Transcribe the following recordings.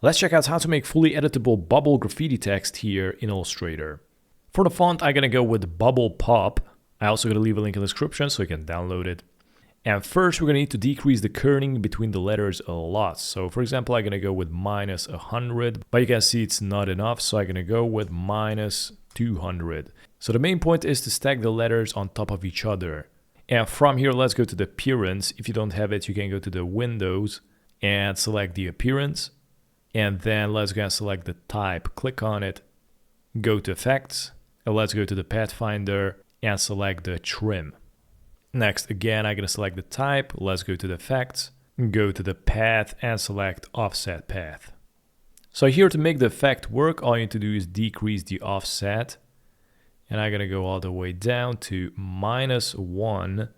Let's check out how to make fully editable bubble graffiti text here in Illustrator. For the font, I'm gonna go with Bubble Pop. I also gonna leave a link in the description so you can download it. And first, we're gonna need to decrease the kerning between the letters a lot. So for example, I'm gonna go with -100, but you can see it's not enough. So I'm gonna go with -200. So the main point is to stack the letters on top of each other. And from here, let's go to the appearance. If you don't have it, you can go to the windows and select the appearance. And then let's go and select the type, click on it, go to effects, and let's go to the Pathfinder and select the trim. Next, again, I'm gonna select the type, let's go to the effects, go to the path and select offset path. So here to make the effect work, all you need to do is decrease the offset. And I'm gonna go all the way down to -1.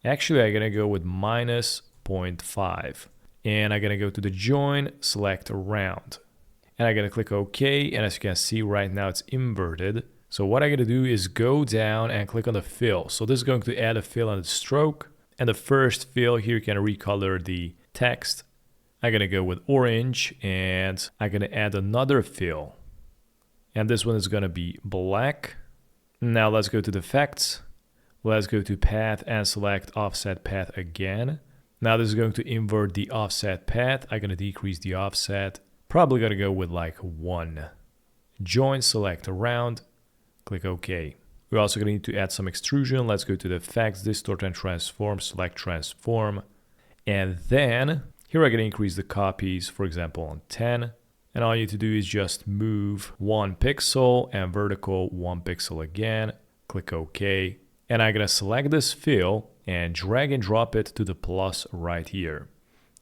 Actually, I'm gonna go with -0.5. And I'm gonna go to the join, select round. And I'm gonna click OK, and as you can see right now it's inverted. So what I'm gonna do is go down and click on the fill. So this is going to add a fill on the stroke. And the first fill here, you can recolor the text. I'm gonna go with orange, and I'm gonna add another fill. And this one is gonna be black. Now let's go to the effects. Let's go to path and select offset path again. Now this is going to invert the offset path. I'm gonna decrease the offset. Probably gonna go with like 1. Join, select around, click OK. We're also gonna need to add some extrusion. Let's go to the effects, distort and transform, select transform. And then here I'm gonna increase the copies, for example, on 10. And all you need to do is just move 1 pixel and vertical 1 pixel again. Click OK. And I'm gonna select this fill and drag and drop it to the plus right here.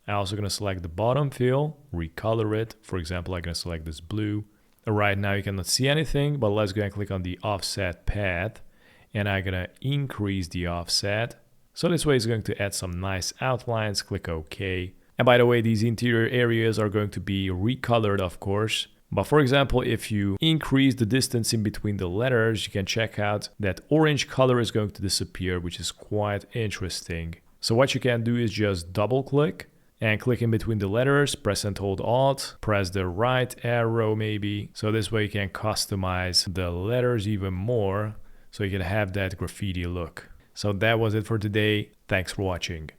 I'm also gonna select the bottom fill, recolor it. For example, I'm gonna select this blue. Right now you cannot see anything, but let's go and click on the offset path. And I'm gonna increase the offset. So this way it's going to add some nice outlines. Click OK. And by the way, these interior areas are going to be recolored, of course. But for example, if you increase the distance in between the letters, you can check out that orange color is going to disappear, which is quite interesting. So what you can do is just double click and click in between the letters, press and hold Alt, press the right arrow maybe. So this way you can customize the letters even more so you can have that graffiti look. So that was it for today. Thanks for watching.